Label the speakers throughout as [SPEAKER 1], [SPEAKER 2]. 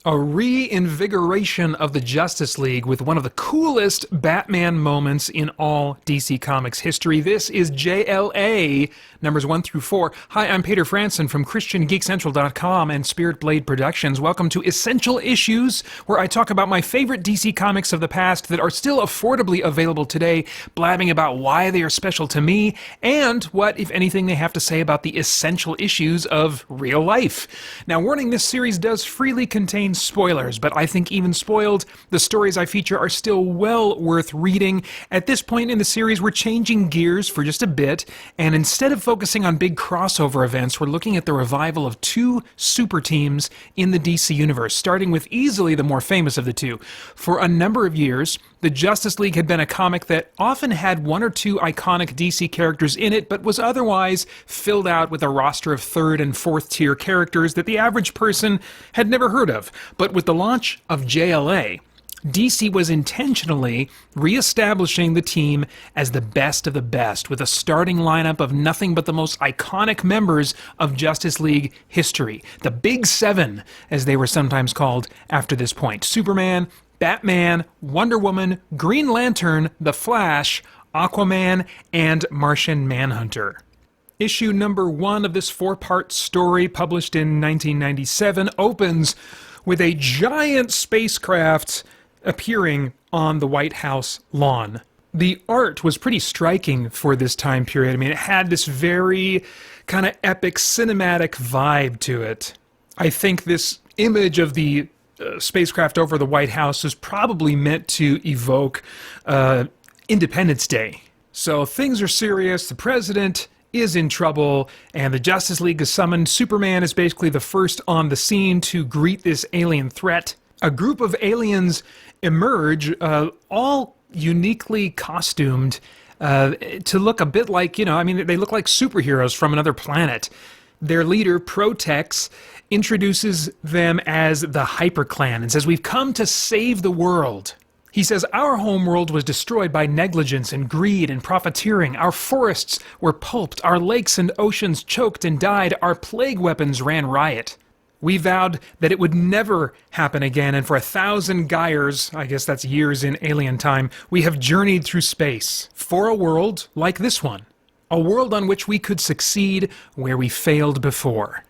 [SPEAKER 1] A reinvigoration of the Justice League with one of the coolest Batman moments in all DC Comics history. This is JLA, numbers 1 through 4. Hi, I'm Peter Franson from christiangeekcentral.com and Spirit Blade Productions. Welcome to Essential Issues, where I talk about my favorite DC Comics of the past that are still affordably available today, blabbing about why they are special to me, and what, if anything, they have to say about the essential issues of real life. Now, warning, this series does freely contain spoilers, but I think even spoiled, the stories I feature are still well worth reading. At this point in the series, we're changing gears for just a bit, and instead of focusing on big crossover events, we're looking at the revival of two super teams in the DC universe, starting with easily the more famous of the two. For a number of years, the Justice League had been a comic that often had one or two iconic DC characters in it, but was otherwise filled out with a roster of third and fourth tier characters that the average person had never heard of. But with the launch of JLA, DC was intentionally re-establishing the team as the best of the best, with a starting lineup of nothing but the most iconic members of Justice League history. The Big Seven, as they were sometimes called after this point. Superman, Batman, Wonder Woman, Green Lantern, The Flash, Aquaman, and Martian Manhunter. Issue number 1 of this 4-part story, published in 1997, opens with a giant spacecraft appearing on the White House lawn. The art was pretty striking for this time period. I mean, it had this very kind of epic cinematic vibe to it. I think this image of the spacecraft over the White House is probably meant to evoke Independence Day. So things are serious, the president is in trouble, and the Justice League is summoned. Superman is basically the first on the scene to greet this alien threat. A group of aliens emerge, all uniquely costumed to look a bit like, they look like superheroes from another planet. Their leader, Protex, introduces them as the Hyper Clan and says, "We've come to save the world." He says, "Our homeworld was destroyed by negligence and greed and profiteering. Our forests were pulped, our lakes and oceans choked and died, our plague weapons ran riot. We vowed that it would never happen again, and for 1,000 gyres, I guess that's years in alien time, we have journeyed through space for a world like this one. A world on which we could succeed where we failed before."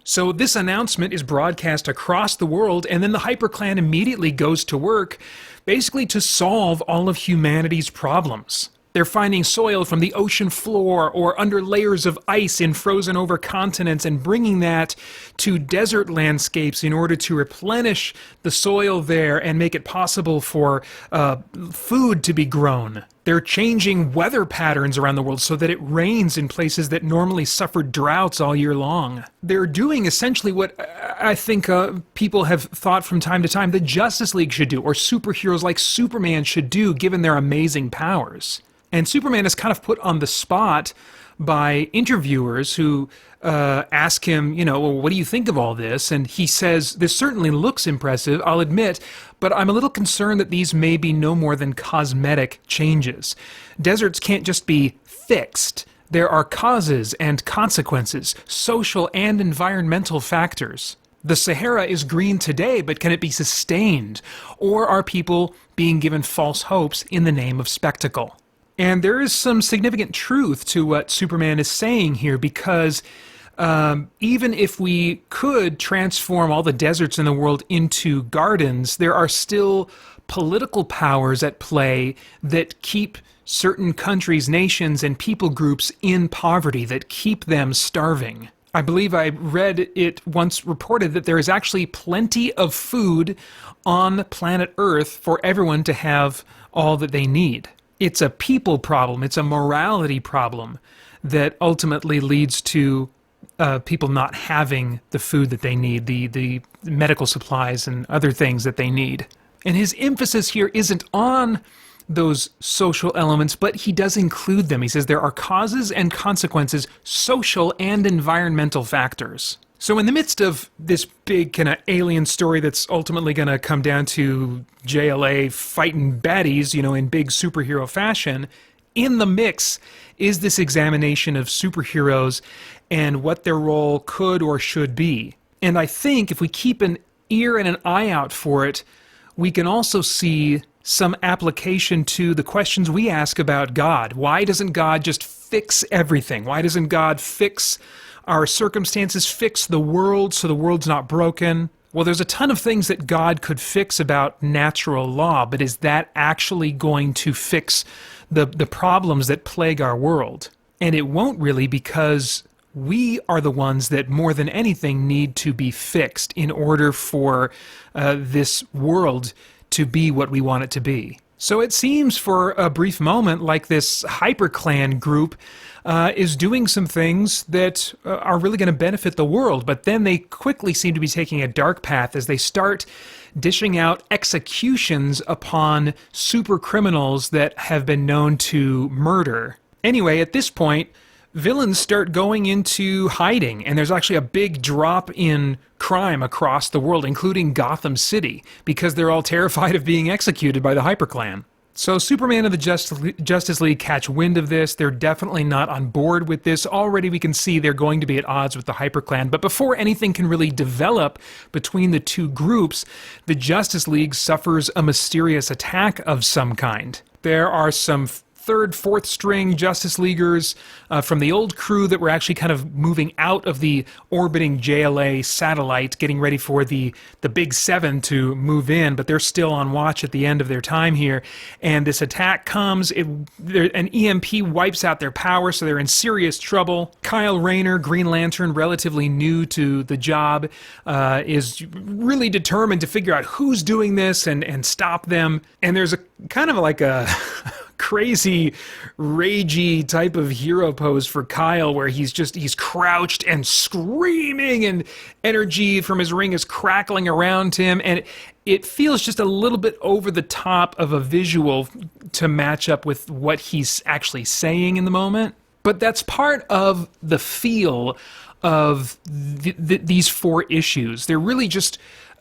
[SPEAKER 1] So this announcement is broadcast across the world, and then the HyperClan immediately goes to work, basically to solve all of humanity's problems. They're finding soil from the ocean floor or under layers of ice in frozen over continents and bringing that to desert landscapes in order to replenish the soil there and make it possible for food to be grown. They're changing weather patterns around the world so that it rains in places that normally suffer droughts all year long. They're doing essentially what I think people have thought from time to time the Justice League should do, or superheroes like Superman should do, given their amazing powers. And Superman is kind of put on the spot by interviewers who ask him, well, what do you think of all this? And he says, "This certainly looks impressive, I'll admit, but I'm a little concerned that these may be no more than cosmetic changes. Deserts can't just be fixed. There are causes and consequences, social and environmental factors. The Sahara is green today, but can it be sustained? Or are people being given false hopes in the name of spectacle?" And there is some significant truth to what Superman is saying here, because even if we could transform all the deserts in the world into gardens, there are still political powers at play that keep certain countries, nations, and people groups in poverty, that keep them starving. I believe I read it once reported that there is actually plenty of food on planet Earth for everyone to have all that they need. It's a people problem, it's a morality problem that ultimately leads to people not having the food that they need, the medical supplies and other things that they need. And his emphasis here isn't on those social elements, but he does include them. He says there are causes and consequences, social and environmental factors. So in the midst of this big kind of alien story that's ultimately going to come down to JLA fighting baddies, in big superhero fashion, in the mix is this examination of superheroes and what their role could or should be. And I think if we keep an ear and an eye out for it, we can also see some application to the questions we ask about God. Why doesn't God just fix everything? Why doesn't God fix our circumstances, fix the world so the world's not broken? Well, there's a ton of things that God could fix about natural law, but is that actually going to fix the problems that plague our world? And it won't really, because we are the ones that more than anything need to be fixed in order for this world to be what we want it to be. So it seems for a brief moment like this HyperClan group is doing some things that are really going to benefit the world, but then they quickly seem to be taking a dark path as they start dishing out executions upon super criminals that have been known to murder. Anyway, at this point, villains start going into hiding, and there's actually a big drop in crime across the world, including Gotham City, because they're all terrified of being executed by the HyperClan. So Superman and the Justice League catch wind of this. They're definitely not on board with this. Already we can see they're going to be at odds with the HyperClan. But before anything can really develop between the two groups, the Justice League suffers a mysterious attack of some kind. There are some third, fourth string Justice Leaguers from the old crew that were actually kind of moving out of the orbiting JLA satellite, getting ready for the Big Seven to move in, but they're still on watch at the end of their time here. And this attack comes, an EMP wipes out their power, so they're in serious trouble. Kyle Rayner, Green Lantern, relatively new to the job, is really determined to figure out who's doing this and stop them. And there's a kind of like a crazy, ragey type of hero pose for Kyle, where he's crouched and screaming, and energy from his ring is crackling around him, and it feels just a little bit over the top of a visual to match up with what he's actually saying in the moment. But that's part of the feel of these four issues. They're really just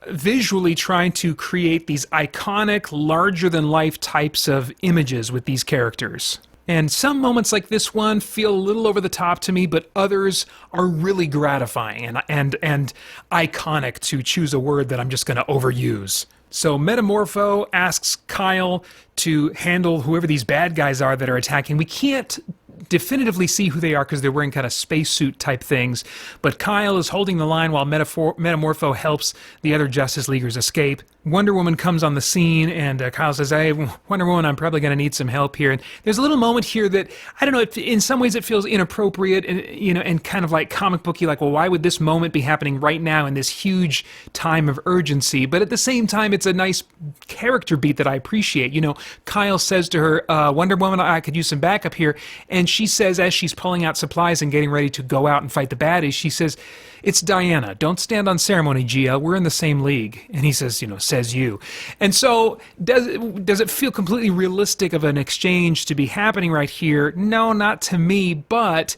[SPEAKER 1] visually trying to create these iconic, larger-than-life types of images with these characters. And some moments like this one feel a little over the top to me, but others are really gratifying and iconic, to choose a word that I'm just going to overuse. So Metamorpho asks Kyle to handle whoever these bad guys are that are attacking. We can't definitively see who they are because they're wearing kind of spacesuit type things, but Kyle is holding the line while Metamorpho helps the other Justice Leaguers escape. Wonder Woman comes on the scene, and Kyle says, "Hey, Wonder Woman, I'm probably going to need some help here." And there's a little moment here that, I don't know, in some ways it feels inappropriate and kind of like comic booky, like, well, why would this moment be happening right now in this huge time of urgency? But at the same time, it's a nice character beat that I appreciate. Kyle says to her, "Wonder Woman, I could use some backup here," and she says, as she's pulling out supplies and getting ready to go out and fight the baddies, she says, "It's Diana. Don't stand on ceremony, Gia. We're in the same league." And he says, "Says you." And so does it feel completely realistic of an exchange to be happening right here? No, not to me, but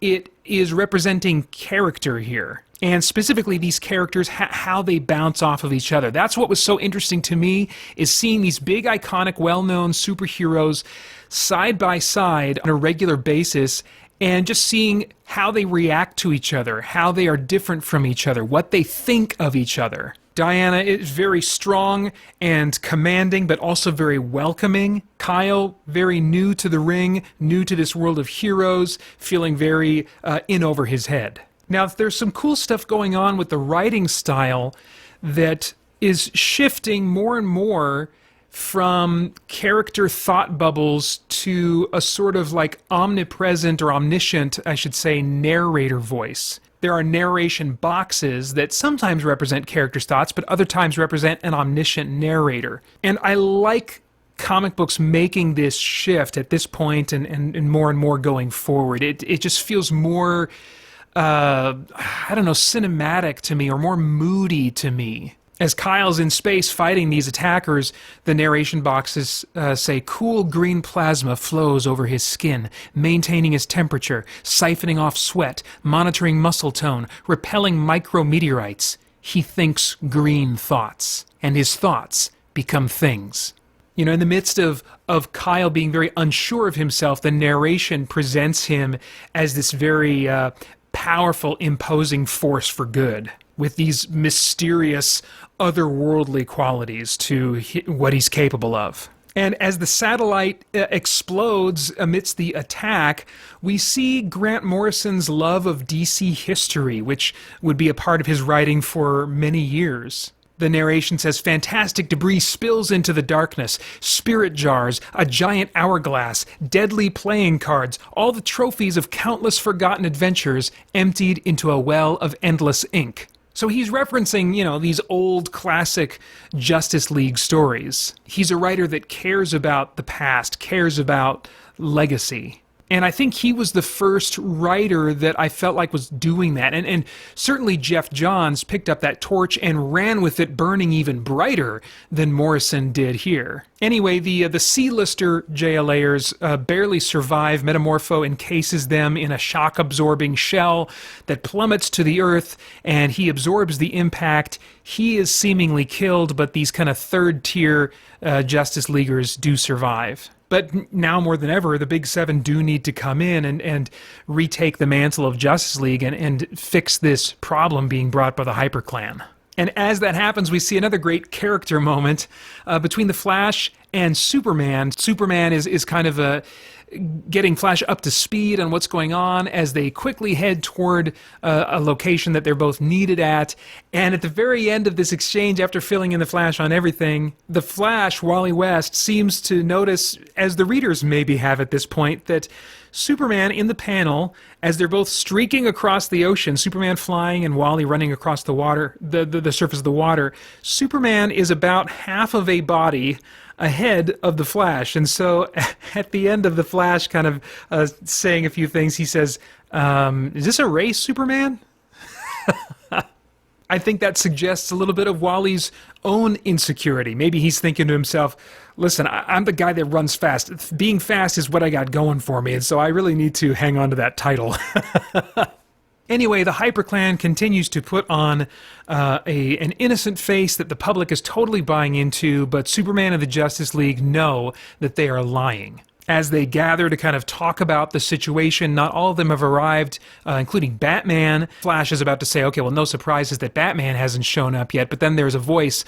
[SPEAKER 1] it is representing character here. And specifically these characters, how they bounce off of each other. That's what was so interesting to me, is seeing these big, iconic, well-known superheroes side by side on a regular basis, and just seeing how they react to each other, how they are different from each other, what they think of each other. Diana is very strong and commanding, but also very welcoming. Kyle, very new to the ring, new to this world of heroes, feeling very in over his head. Now, there's some cool stuff going on with the writing style that is shifting more and more from character thought bubbles to a sort of like omnipresent, or omniscient, I should say, narrator voice. There are narration boxes that sometimes represent characters' thoughts, but other times represent an omniscient narrator. And I like comic books making this shift at this point and more going forward. It just feels more, cinematic to me, or more moody to me. As Kyle's in space fighting these attackers, the narration boxes say, "Cool green plasma flows over his skin, maintaining his temperature, siphoning off sweat, monitoring muscle tone, repelling micrometeorites. He thinks green thoughts, and his thoughts become things." In the midst of Kyle being very unsure of himself, the narration presents him as this very powerful, imposing force for good. with these mysterious, otherworldly qualities to what he's capable of. And as the satellite explodes amidst the attack, we see Grant Morrison's love of DC history, which would be a part of his writing for many years. The narration says, fantastic debris spills into the darkness, spirit jars, a giant hourglass, deadly playing cards, all the trophies of countless forgotten adventures emptied into a well of endless ink. So he's referencing, these old classic Justice League stories. He's a writer that cares about the past, cares about legacy. And I think he was the first writer that I felt like was doing that. And certainly Jeff Johns picked up that torch and ran with it, burning even brighter than Morrison did here. Anyway, the C-lister JLAers barely survive. Metamorpho encases them in a shock-absorbing shell that plummets to the earth, and he absorbs the impact. He is seemingly killed, but these kind of third-tier Justice Leaguers do survive. But now more than ever, the Big Seven do need to come in and retake the mantle of Justice League and fix this problem being brought by the HyperClan. And as that happens, we see another great character moment between the Flash and Superman. Superman is kind of getting Flash up to speed on what's going on as they quickly head toward a location that they're both needed at. And at the very end of this exchange, after filling in the Flash on everything, the Flash, Wally West, seems to notice, as the readers maybe have at this point, that Superman in the panel, as they're both streaking across the ocean, Superman flying and Wally running across the water, the surface of the water, Superman is about half of a body ahead of the Flash. And so at the end of the Flash kind of saying a few things, he says, is this a race, Superman? I think that suggests a little bit of Wally's own insecurity. Maybe he's thinking to himself, listen, I'm the guy that runs fast. Being fast is what I got going for me, and so I really need to hang on to that title. Anyway, the HyperClan continues to put on an innocent face that the public is totally buying into, but Superman and the Justice League know that they are lying. As they gather to kind of talk about the situation, not all of them have arrived, including Batman. Flash is about to say, okay, well, no surprises that Batman hasn't shown up yet, but then there's a voice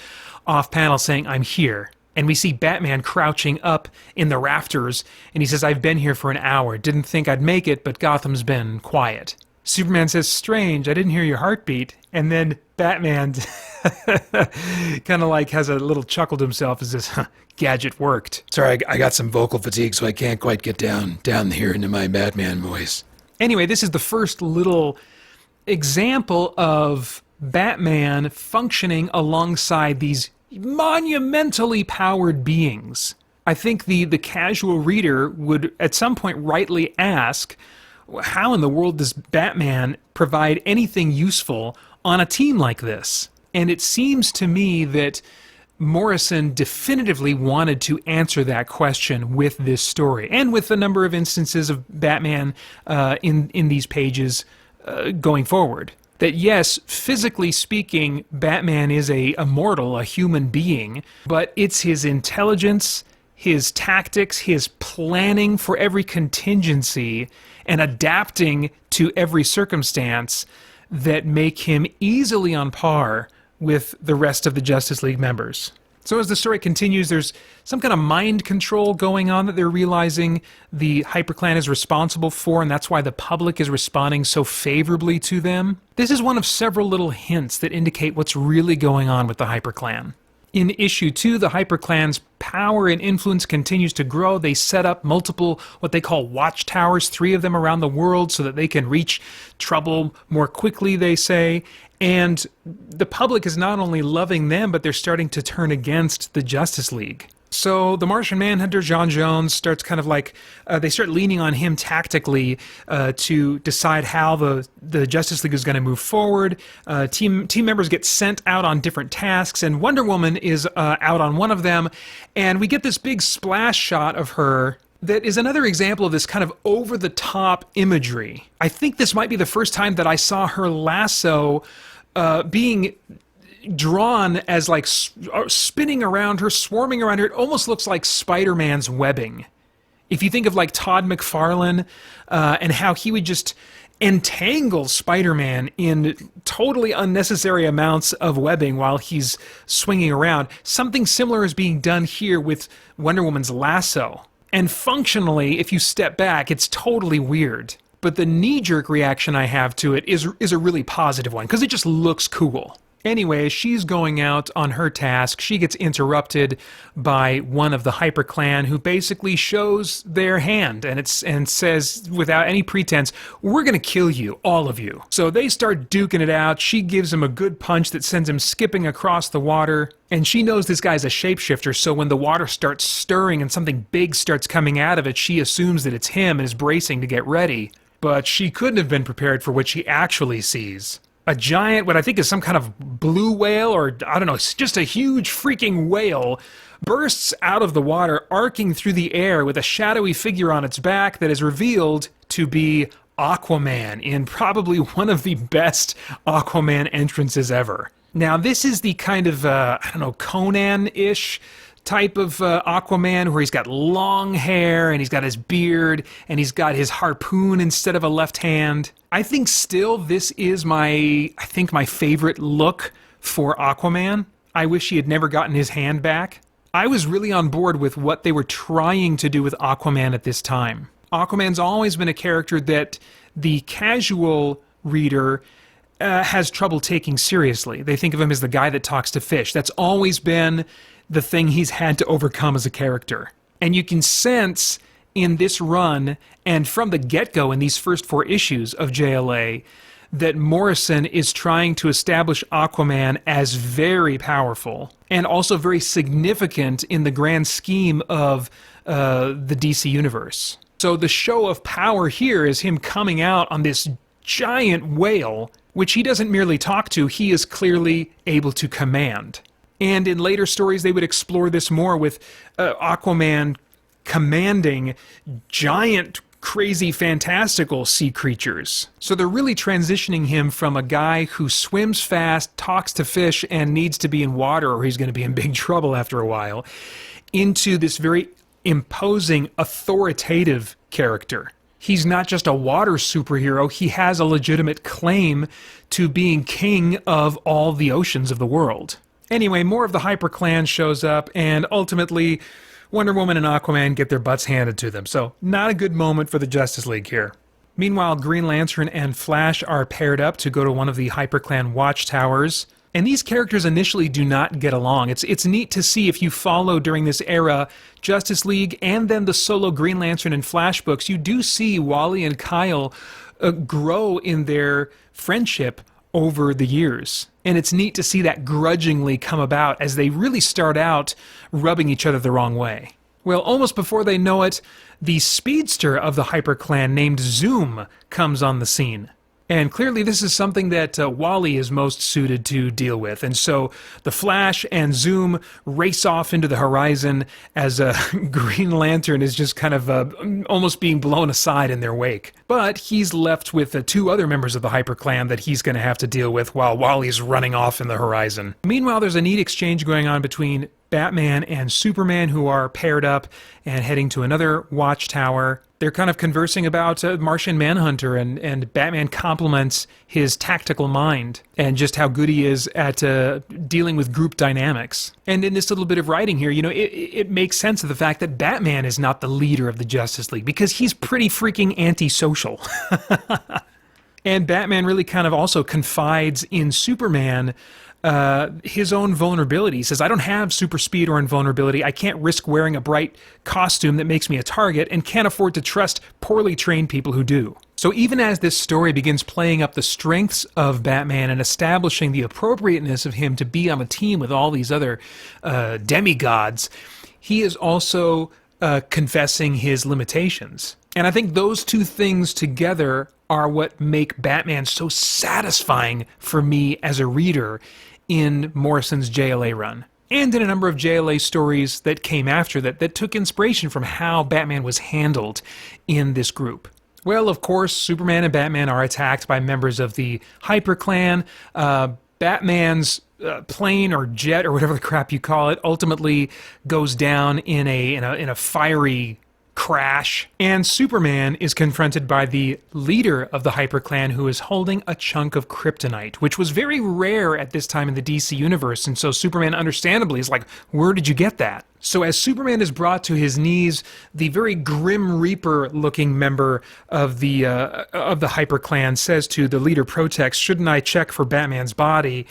[SPEAKER 1] off-panel saying, I'm here. And we see Batman crouching up in the rafters, and he says, I've been here for an hour. Didn't think I'd make it, but Gotham's been quiet. Superman says, strange, I didn't hear your heartbeat. And then Batman kind of like has a little chuckle to himself as this gadget worked.
[SPEAKER 2] Sorry, I got some vocal fatigue, so I can't quite get down here into my Batman voice.
[SPEAKER 1] Anyway, this is the first little example of Batman functioning alongside these monumentally powered beings. I think the casual reader would at some point rightly ask, how in the world does Batman provide anything useful on a team like this? And it seems to me that Morrison definitively wanted to answer that question with this story, and with a number of instances of Batman in these pages going forward. That yes, physically speaking, Batman is a mortal, a human being, but it's his intelligence, his tactics, his planning for every contingency, and adapting to every circumstance that make him easily on par with the rest of the Justice League members. So as the story continues, there's some kind of mind control going on that they're realizing the HyperClan is responsible for, and that's why the public is responding so favorably to them. This is one of several little hints that indicate what's really going on with the HyperClan. In issue 2, the HyperClan's power and influence continues to grow. They set up multiple, what they call watchtowers, 3 of them around the world, so that they can reach trouble more quickly, they say. And the public is not only loving them, but they're starting to turn against the Justice League. So the Martian Manhunter, John Jones, starts kind of like, they start leaning on him tactically to decide how the Justice League is going to move forward. Team members get sent out on different tasks, and Wonder Woman is out on one of them. And we get this big splash shot of her that is another example of this kind of over-the-top imagery. I think this might be the first time that I saw her lasso being drawn as like spinning around her, swarming around her. It almost looks like Spider-Man's webbing. If you think of like Todd McFarlane and how he would just entangles Spider-Man in totally unnecessary amounts of webbing while he's swinging around. Something similar is being done here with Wonder Woman's lasso. And functionally, if you step back, it's totally weird. But the knee-jerk reaction I have to it is a really positive one, because it just looks cool. Anyway, she's going out on her task. She gets interrupted by one of the Hyper Clan, who basically shows their hand and says, without any pretense, "We're going to kill you, all of you." So they start duking it out. She gives him a good punch that sends him skipping across the water. And she knows this guy's a shapeshifter, so when the water starts stirring and something big starts coming out of it, she assumes that it's him and is bracing to get ready. But she couldn't have been prepared for what she actually sees. A giant, what I think is some kind of blue whale, or I don't know, it's just a huge freaking whale, bursts out of the water, arcing through the air with a shadowy figure on its back that is revealed to be Aquaman in probably one of the best Aquaman entrances ever. Now, this is the kind of, I don't know, Conan-ish type of Aquaman, where he's got long hair and he's got his beard and he's got his harpoon instead of a left hand. I think still this is my favorite look for Aquaman. I wish he had never gotten his hand back. I was really on board with what they were trying to do with Aquaman at this time. Aquaman's always been a character that the casual reader has trouble taking seriously. They think of him as the guy that talks to fish. That's always been the thing he's had to overcome as a character. And you can sense in this run, and from the get-go in these first 4 issues of JLA, that Morrison is trying to establish Aquaman as very powerful and also very significant in the grand scheme of the DC universe. So the show of power here is him coming out on this giant whale, which he doesn't merely talk to, he is clearly able to command. And in later stories, they would explore this more with Aquaman commanding giant, crazy, fantastical sea creatures. So they're really transitioning him from a guy who swims fast, talks to fish, and needs to be in water or he's going to be in big trouble after a while, into this very imposing, authoritative character. He's not just a water superhero, he has a legitimate claim to being king of all the oceans of the world. Anyway, more of the Hyper Clan shows up, and ultimately, Wonder Woman and Aquaman get their butts handed to them, so not a good moment for the Justice League here. Meanwhile, Green Lantern and Flash are paired up to go to one of the Hyper Clan watchtowers, and these characters initially do not get along. It's neat to see, if you follow during this era Justice League and then the solo Green Lantern and Flash books, you do see Wally and Kyle grow in their friendship over the years. And it's neat to see that grudgingly come about as they really start out rubbing each other the wrong way. Well, almost before they know it, the speedster of the Hyper Clan named Zoom comes on the scene. And clearly this is something that Wally is most suited to deal with. And so the Flash and Zoom race off into the horizon as Green Lantern is just kind of almost being blown aside in their wake. But he's left with 2 other members of the Hyper Clan that he's going to have to deal with while Wally's running off in the horizon. Meanwhile, there's a neat exchange going on between Batman and Superman, who are paired up and heading to another watchtower. They're kind of conversing about Martian Manhunter, and Batman compliments his tactical mind and just how good he is at dealing with group dynamics. And in this little bit of writing here, you know, it makes sense of the fact that Batman is not the leader of the Justice League, because he's pretty freaking antisocial. And Batman really kind of also confides in Superman his own vulnerability. He says, I don't have super speed or invulnerability. I can't risk wearing a bright costume that makes me a target, and can't afford to trust poorly trained people who do. So even as this story begins playing up the strengths of Batman and establishing the appropriateness of him to be on a team with all these other demigods, he is also confessing his limitations. And I think those 2 things together are what make Batman so satisfying for me as a reader in Morrison's JLA run, and in a number of JLA stories that came after that took inspiration from how Batman was handled in this group. Well, of course, Superman and Batman are attacked by members of the Hyper Clan. Batman's plane or jet or whatever the crap you call it ultimately goes down in a fiery crash, and Superman is confronted by the leader of the HyperClan, who is holding a chunk of kryptonite, which was very rare at this time in the DC universe, and so Superman understandably is like, where did you get that? So as Superman is brought to his knees, the very Grim Reaper-looking member of the HyperClan says to the leader Protex, "Shouldn't I check for Batman's body?"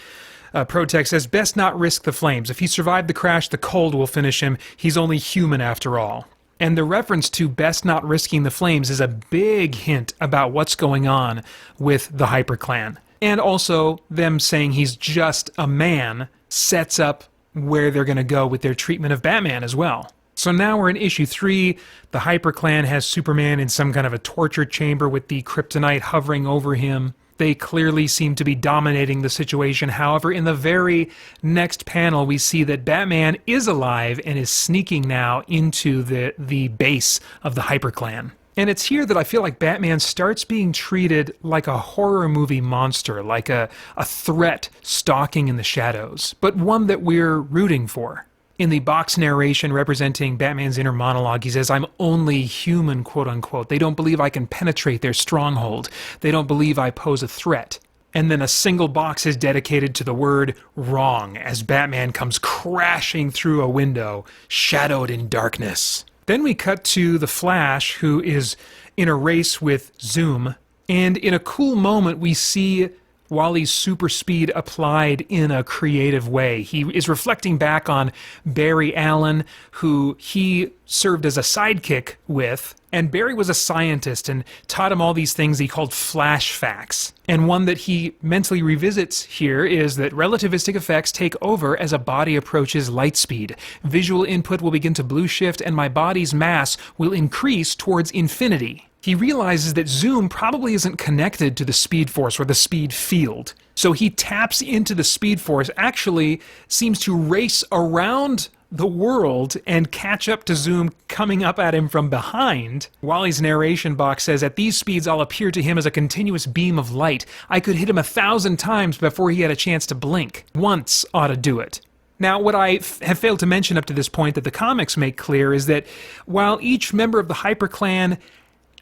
[SPEAKER 1] Protex says, "Best not risk the flames. If he survived the crash, the cold will finish him. He's only human after all." And the reference to best not risking the flames is a big hint about what's going on with the HyperClan. And also, them saying he's just a man sets up where they're going to go with their treatment of Batman as well. So now we're in issue 3. The HyperClan has Superman in some kind of a torture chamber with the kryptonite hovering over him. They clearly seem to be dominating the situation. However, in the very next panel, we see that Batman is alive and is sneaking now into the base of the HyperClan. And it's here that I feel like Batman starts being treated like a horror movie monster, like a threat stalking in the shadows, but one that we're rooting for. In the box narration representing Batman's inner monologue, he says, "I'm only human," quote unquote. "They don't believe I can penetrate their stronghold. They don't believe I pose a threat." And then a single box is dedicated to the word wrong as Batman comes crashing through a window, shadowed in darkness. Then we cut to the Flash, who is in a race with Zoom. And in a cool moment, we see Wally's super speed applied in a creative way. He is reflecting back on Barry Allen, who he served as a sidekick with, and Barry was a scientist and taught him all these things he called flash facts. And one that he mentally revisits here is that relativistic effects take over as a body approaches light speed. Visual input will begin to blue shift and my body's mass will increase towards infinity. He realizes that Zoom probably isn't connected to the Speed Force or the Speed Field. So he taps into the Speed Force, actually seems to race around the world and catch up to Zoom coming up at him from behind. Wally's narration box says, "At these speeds I'll appear to him as a continuous beam of light. I could hit him 1,000 times before he had a chance to blink. Once ought to do it." Now, what I have failed to mention up to this point that the comics make clear is that while each member of the HyperClan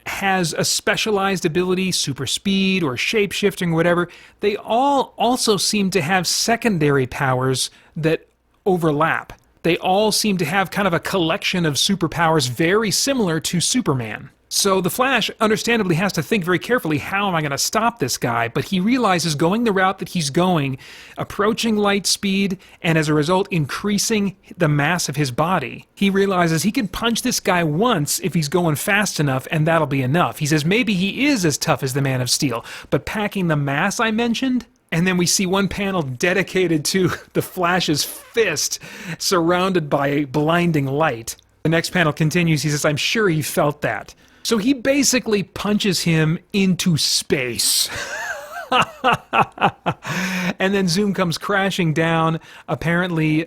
[SPEAKER 1] has a specialized ability, super speed or shape-shifting or whatever, they all also seem to have secondary powers that overlap. They all seem to have kind of a collection of superpowers very similar to Superman. So the Flash understandably has to think very carefully, how am I going to stop this guy? But he realizes going the route that he's going, approaching light speed, and as a result increasing the mass of his body, he realizes he can punch this guy once if he's going fast enough, and that'll be enough. He says maybe he is as tough as the Man of Steel, but packing the mass I mentioned? And then we see one panel dedicated to the Flash's fist surrounded by blinding light. The next panel continues, he says, "I'm sure he felt that." So he basically punches him into space. And then Zoom comes crashing down, apparently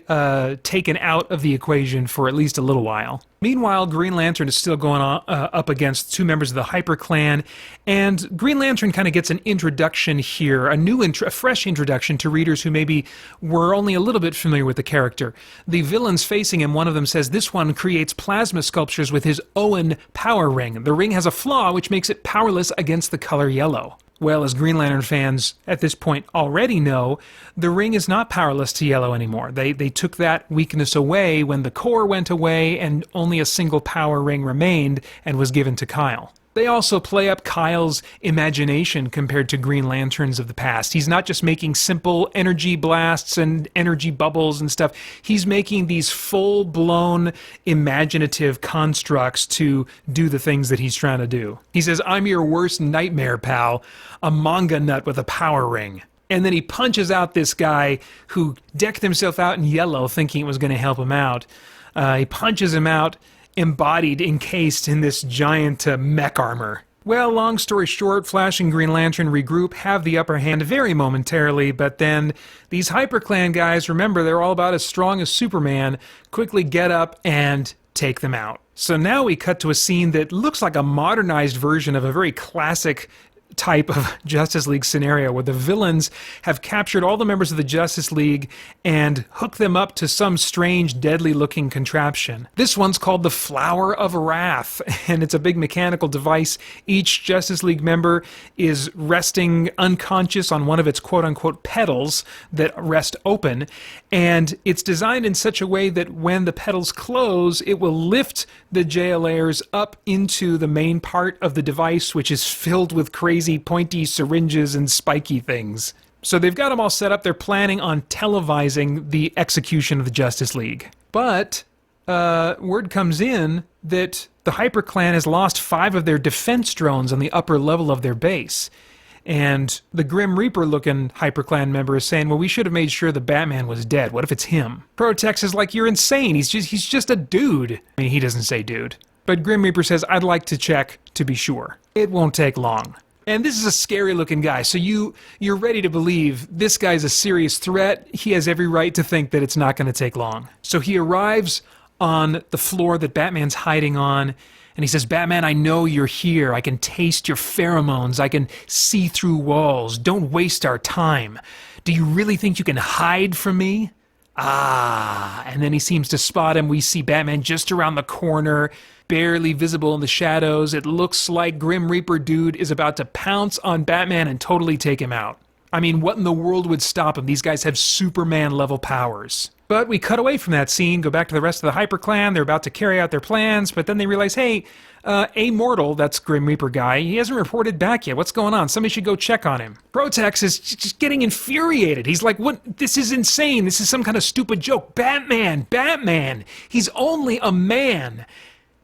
[SPEAKER 1] taken out of the equation for at least a little while. Meanwhile, Green Lantern is still going on, up against 2 members of the HyperClan, and Green Lantern kind of gets an introduction here, a fresh introduction to readers who maybe were only a little bit familiar with the character. The villains facing him, one of them says, "This one creates plasma sculptures with his Owen power ring. The ring has a flaw which makes it powerless against the color yellow." Well, as Green Lantern fans at this point already know, the ring is not powerless to yellow anymore. They took that weakness away when the core went away and only a single power ring remained and was given to Kyle. They also play up Kyle's imagination compared to Green Lanterns of the past. He's not just making simple energy blasts and energy bubbles and stuff. He's making these full-blown imaginative constructs to do the things that he's trying to do. He says, "I'm your worst nightmare, pal, a manga nut with a power ring." And then he punches out this guy who decked himself out in yellow thinking it was going to help him out. He punches him out, embodied, encased in this giant mech armor. Well, long story short, Flash and Green Lantern regroup, have the upper hand very momentarily, but then these HyperClan guys, remember, they're all about as strong as Superman, quickly get up and take them out. So now we cut to a scene that looks like a modernized version of a very classic type of Justice League scenario where the villains have captured all the members of the Justice League and hooked them up to some strange, deadly-looking contraption. This one's called the Flower of Wrath, and it's a big mechanical device. Each Justice League member is resting unconscious on one of its quote-unquote petals that rest open, and it's designed in such a way that when the petals close, it will lift the JLAers up into the main part of the device, which is filled with crazy pointy syringes and spiky things. So they've got them all set up. They're planning on televising the execution of the Justice League. But word comes in that the HyperClan has lost 5 of their defense drones on the upper level of their base. And the Grim Reaper-looking HyperClan member is saying, well, we should have made sure the Batman was dead. What if it's him? Protex is like, you're insane. He's just a dude. I mean, he doesn't say dude. But Grim Reaper says, I'd like to check to be sure. It won't take long. And this is a scary-looking guy, so you're ready to believe this guy's a serious threat. He has every right to think that it's not going to take long. So he arrives on the floor that Batman's hiding on, and he says, Batman, I know you're here. I can taste your pheromones. I can see through walls. Don't waste our time. Do you really think you can hide from me? Ah, and then he seems to spot him. We see Batman just around the corner, barely visible in the shadows. It looks like Grim Reaper dude is about to pounce on Batman and totally take him out. I mean, what in the world would stop him? These guys have Superman-level powers. But we cut away from that scene, go back to the rest of the HyperClan. They're about to carry out their plans, but then they realize, hey, Immortal, that's Grim Reaper guy, he hasn't reported back yet. What's going on? Somebody should go check on him. Protex is just getting infuriated. He's like, what? This is insane. This is some kind of stupid joke. Batman. He's only a man.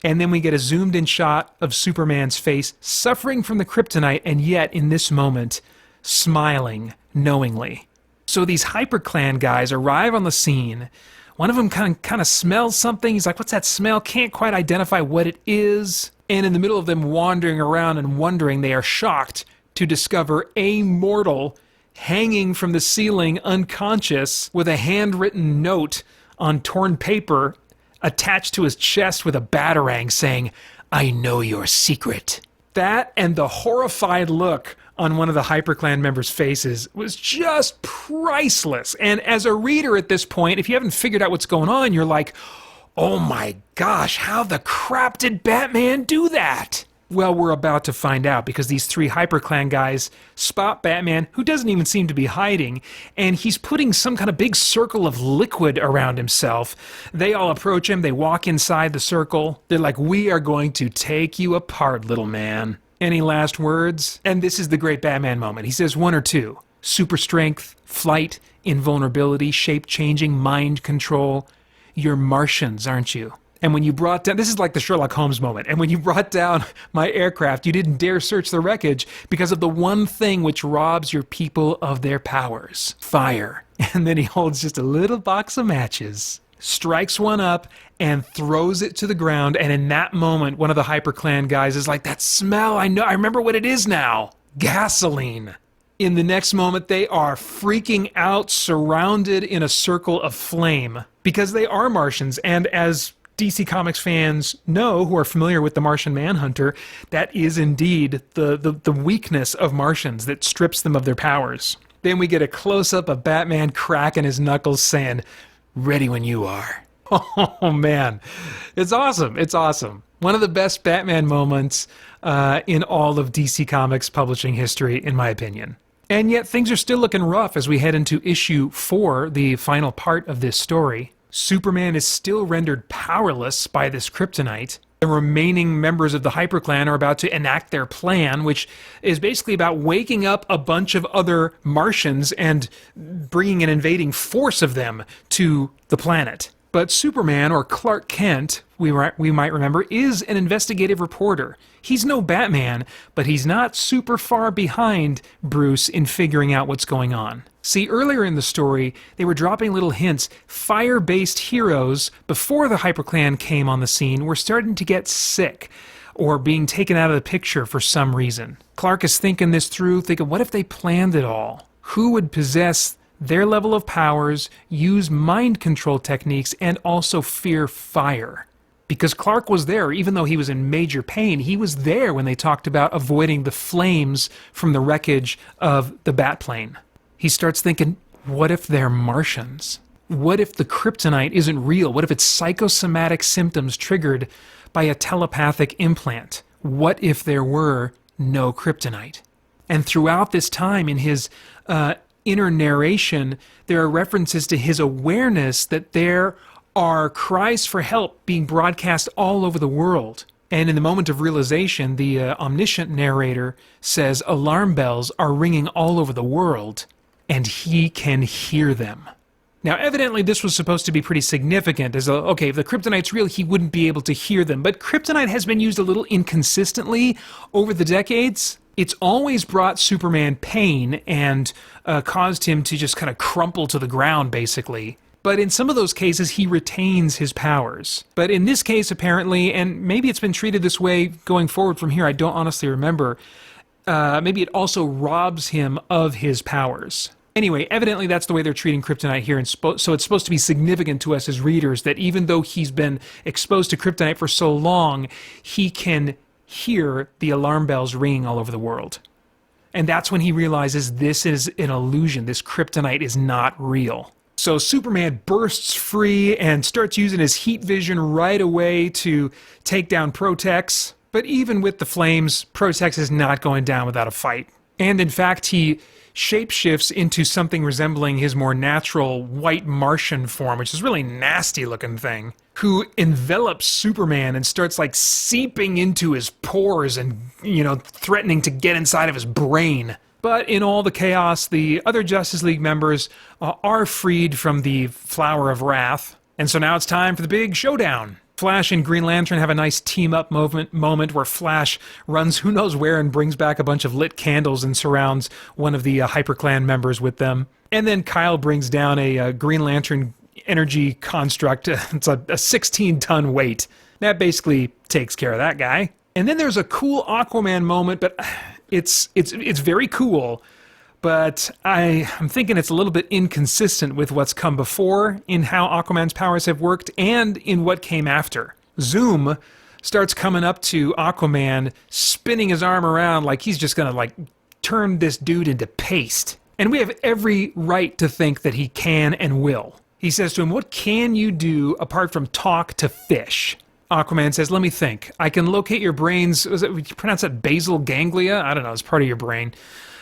[SPEAKER 1] And then we get a zoomed-in shot of Superman's face, suffering from the kryptonite, and yet, in this moment, smiling knowingly. So these HyperClan guys arrive on the scene. One of them kind of smells something. He's like, what's that smell? Can't quite identify what it is. And in the middle of them wandering around and wondering, they are shocked to discover Immortal hanging from the ceiling unconscious with a handwritten note on torn paper attached to his chest with a batarang saying, I know your secret. That and the horrified look on one of the HyperClan members' faces was just priceless. And as a reader at this point, if you haven't figured out what's going on, you're like, oh my gosh, how the crap did Batman do that? Well, we're about to find out, because these 3 HyperClan guys spot Batman, who doesn't even seem to be hiding, and he's putting some kind of big circle of liquid around himself. They all approach him. They walk inside the circle. They're like, we are going to take you apart, little man. Any last words? And this is the great Batman moment. He says 1 or 2. Super strength, flight, invulnerability, shape-changing, mind control. You're Martians, aren't you? And when you brought down, this is like the Sherlock Holmes moment, and when you brought down my aircraft, you didn't dare search the wreckage because of the one thing which robs your people of their powers. Fire. And then he holds just a little box of matches, strikes one up, and throws it to the ground. And in that moment, one of the HyperClan guys is like, that smell, I know, I remember what it is now. Gasoline. In the next moment, they are freaking out, surrounded in a circle of flame, because they are Martians. And as DC Comics fans know, who are familiar with the Martian Manhunter, that is indeed the weakness of Martians that strips them of their powers. Then we get a close-up of Batman cracking his knuckles saying, ready when you are. Oh, man. It's awesome. It's awesome. One of the best Batman moments in all of DC Comics publishing history, in my opinion. And yet things are still looking rough as we head into issue 4, the final part of this story. Superman is still rendered powerless by this kryptonite. The remaining members of the HyperClan are about to enact their plan, which is basically about waking up a bunch of other Martians and bringing an invading force of them to the planet. But Superman, or Clark Kent, we might remember, is an investigative reporter. He's no Batman, but he's not super far behind Bruce in figuring out what's going on. See, earlier in the story, they were dropping little hints. Fire-based heroes, before the HyperClan came on the scene, were starting to get sick or being taken out of the picture for some reason. Clark is thinking this through, thinking, what if they planned it all? Who would possess their level of powers, use mind control techniques, and also fear fire? because Clark was there. Even though he was in major pain, he was there when they talked about avoiding the flames from the wreckage of the Batplane. He starts thinking, what if they're Martians? What if the kryptonite isn't real? What if it's psychosomatic symptoms triggered by a telepathic implant? What if there were no kryptonite? And throughout this time in his inner narration, there are references to his awareness that there are cries for help being broadcast all over the world. And in the moment of realization, the omniscient narrator says alarm bells are ringing all over the world, and he can hear them. Now, evidently, this was supposed to be pretty significant, as, okay, if the kryptonite's real, he wouldn't be able to hear them. But kryptonite has been used a little inconsistently over the decades. It's always brought Superman pain and caused him to just kind of crumple to the ground, basically. But in some of those cases, he retains his powers. But in this case, apparently, and maybe it's been treated this way going forward from here, I don't honestly remember, maybe it also robs him of his powers. Anyway, evidently that's the way they're treating kryptonite here, and so it's supposed to be significant to us as readers that even though he's been exposed to kryptonite for so long, he can hear the alarm bells ringing all over the world. And that's when he realizes this is an illusion. This kryptonite is not real. So Superman bursts free and starts using his heat vision right away to take down Protex. But even with the flames, Protex is not going down without a fight. And in fact, he shapeshifts into something resembling his more natural white Martian form, which is a really nasty looking thing, who envelops Superman and starts like seeping into his pores and, threatening to get inside of his brain. But in all the chaos, the other Justice League members are freed from the Flower of Wrath. And so now it's time for the big showdown. Flash and Green Lantern have a nice team-up moment where Flash runs who knows where and brings back a bunch of lit candles and surrounds one of the HyperClan members with them. And then Kyle brings down a Green Lantern energy construct. It's a 16-ton weight. That basically takes care of that guy. And then there's a cool Aquaman moment, but it's very cool. But I'm thinking it's a little bit inconsistent with what's come before in how Aquaman's powers have worked and in what came after. Zoom starts coming up to Aquaman, spinning his arm around like he's just going to turn this dude into paste. And we have every right to think that he can and will. He says to him, "What can you do apart from talk to fish?" Aquaman says, "Let me think. I can locate your brain's," would you pronounce that basal ganglia? I don't know, it's part of your brain.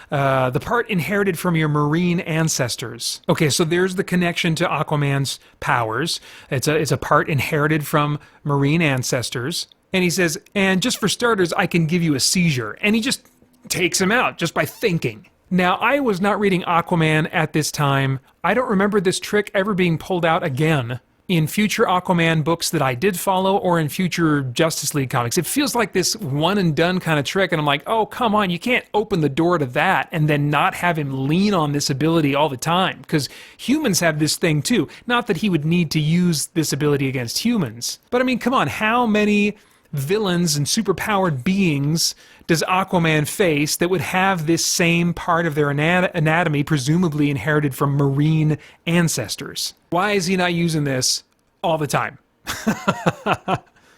[SPEAKER 1] The part inherited from your marine ancestors. Okay, so there's the connection to Aquaman's powers. It's a part inherited from marine ancestors. And he says, "And just for starters, I can give you a seizure." And he just takes him out just by thinking. Now, I was not reading Aquaman at this time. I don't remember this trick ever being pulled out again in future Aquaman books that I did follow or in future Justice League comics. It feels like this one and done kind of trick, and I'm like, oh, come on, you can't open the door to that and then not have him lean on this ability all the time, because humans have this thing too. Not that he would need to use this ability against humans, but I mean, come on, how many villains and superpowered beings does Aquaman face that would have this same part of their anatomy presumably inherited from marine ancestors? Why is he not using this all the time?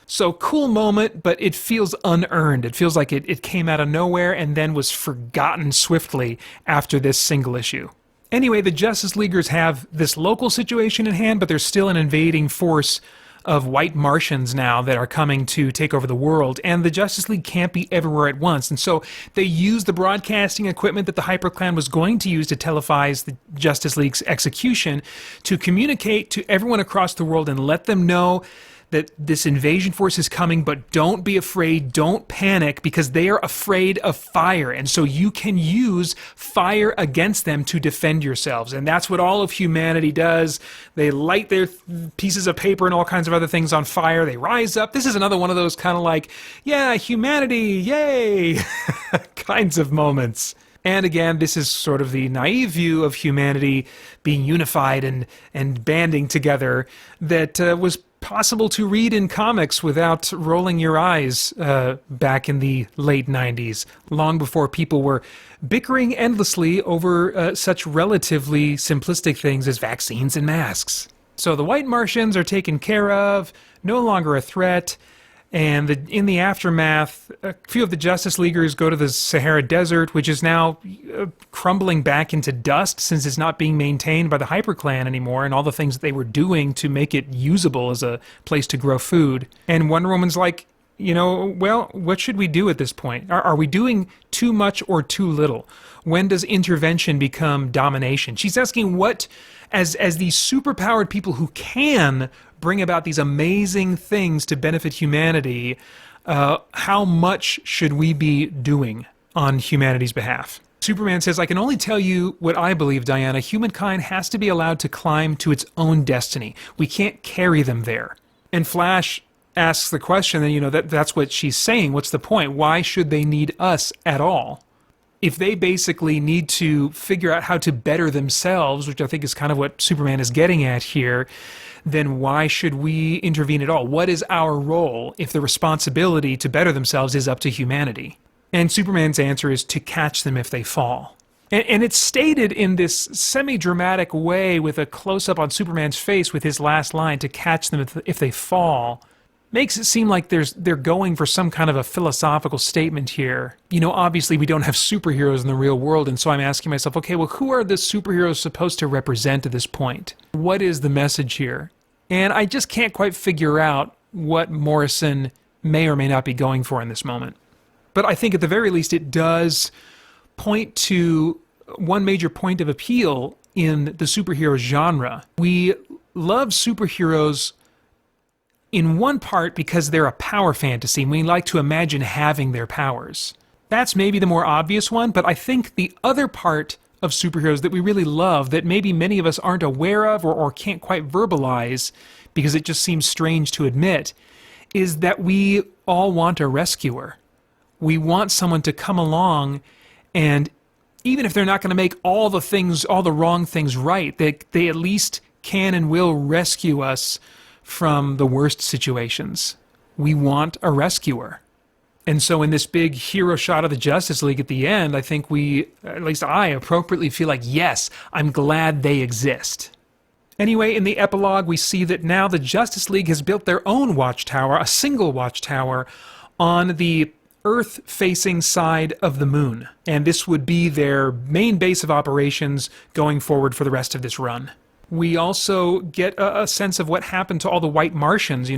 [SPEAKER 1] So cool moment, but it feels unearned. It feels like it came out of nowhere and then was forgotten swiftly after this single issue. Anyway, the Justice Leaguers have this local situation in hand, but there's still an invading force of white Martians now that are coming to take over the world, and the Justice League can't be everywhere at once, and so they use the broadcasting equipment that the HyperClan was going to use to televise the Justice League's execution to communicate to everyone across the world and let them know that this invasion force is coming, but don't be afraid, don't panic, because they are afraid of fire, and so you can use fire against them to defend yourselves. And that's what all of humanity does. They light their pieces of paper and all kinds of other things on fire. They rise up. This is another one of those kind of like, yeah, humanity, yay, kinds of moments. And again, this is sort of the naive view of humanity being unified and banding together that was possible to read in comics without rolling your eyes back in the late 90s, long before people were bickering endlessly over such relatively simplistic things as vaccines and masks. So the white Martians are taken care of, no longer a threat, and in the aftermath, a few of the Justice Leaguers go to the Sahara Desert, which is now crumbling back into dust since it's not being maintained by the HyperClan anymore and all the things that they were doing to make it usable as a place to grow food. And Wonder Woman's like, well, what should we do at this point? Are we doing too much or too little? When does intervention become domination? She's asking what, as these superpowered people who can bring about these amazing things to benefit humanity, how much should we be doing on humanity's behalf? Superman says, I can only tell you what I believe, Diana. Humankind has to be allowed to climb to its own destiny. We can't carry them there. And Flash asks the question, and that's what she's saying. What's the point? Why should they need us at all? If they basically need to figure out how to better themselves, which I think is kind of what Superman is getting at here, then why should we intervene at all? What is our role if the responsibility to better themselves is up to humanity? And Superman's answer is to catch them if they fall. And it's stated in this semi-dramatic way with a close-up on Superman's face with his last line, to catch them if they fall. Makes it seem like they're going for some kind of a philosophical statement here. Obviously we don't have superheroes in the real world, and so I'm asking myself, okay, well, who are the superheroes supposed to represent at this point? What is the message here? And I just can't quite figure out what Morrison may or may not be going for in this moment. But I think at the very least it does point to one major point of appeal in the superhero genre. We love superheroes in one part because they're a power fantasy, and we like to imagine having their powers. That's maybe the more obvious one, but I think the other part of superheroes that we really love, that maybe many of us aren't aware of or can't quite verbalize because it just seems strange to admit, is that we all want a rescuer. We want someone to come along, and even if they're not going to make all the wrong things right, they at least can and will rescue us from the worst situations. We want a rescuer. And so in this big hero shot of the Justice League at the end, I think at least I appropriately feel like, yes, I'm glad they exist. Anyway, in the epilogue, we see that now the Justice League has built their own watchtower, a single watchtower, on the Earth-facing side of the moon. And this would be their main base of operations going forward for the rest of this run. We also get a sense of what happened to all the white Martians.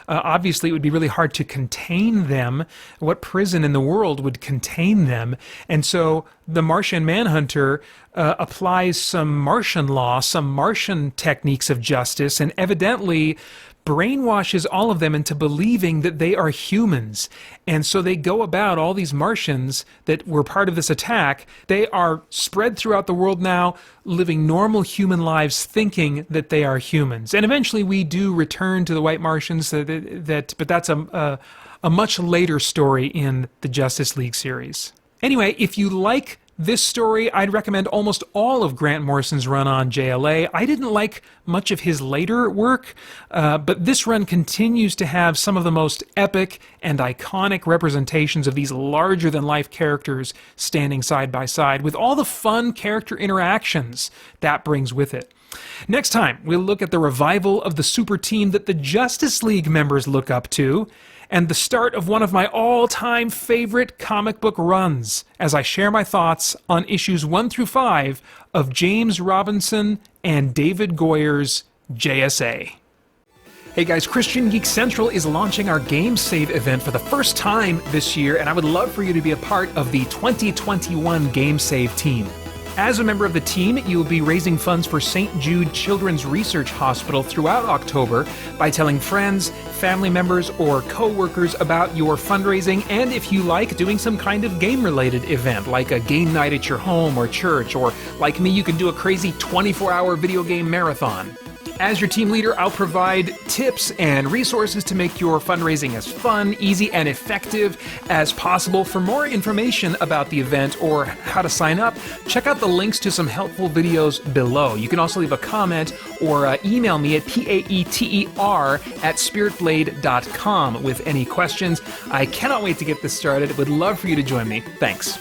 [SPEAKER 1] Obviously it would be really hard to contain them. What prison in the world would contain them? And so the Martian Manhunter applies some Martian law, some Martian techniques of justice, and evidently brainwashes all of them into believing that they are humans. And so they go about, all these Martians that were part of this attack, they are spread throughout the world now, living normal human lives, thinking that they are humans. And eventually we do return to the white Martians, but that's a much later story in the Justice League series. Anyway, if you like this story, I'd recommend almost all of Grant Morrison's run on JLA. I didn't like much of his later work, but this run continues to have some of the most epic and iconic representations of these larger-than-life characters standing side by side, with all the fun character interactions that brings with it. Next time, we'll look at the revival of the super team that the Justice League members look up to, and the start of one of my all-time favorite comic book runs, as I share my thoughts on issues 1 through 5 of James Robinson and David Goyer's JSA. Hey guys, Christian Geek Central is launching our Game Save event for the first time this year, and I would love for you to be a part of the 2021 Game Save team. As a member of the team, you will be raising funds for St. Jude Children's Research Hospital throughout October by telling friends, family members, or co-workers about your fundraising, and if you like, doing some kind of game-related event, like a game night at your home or church, or like me, you can do a crazy 24-hour video game marathon. As your team leader, I'll provide tips and resources to make your fundraising as fun, easy, and effective as possible. For more information about the event or how to sign up, check out the links to some helpful videos below. You can also leave a comment or email me at paeter@spiritblade.com with any questions. I cannot wait to get this started. Would love for you to join me. Thanks.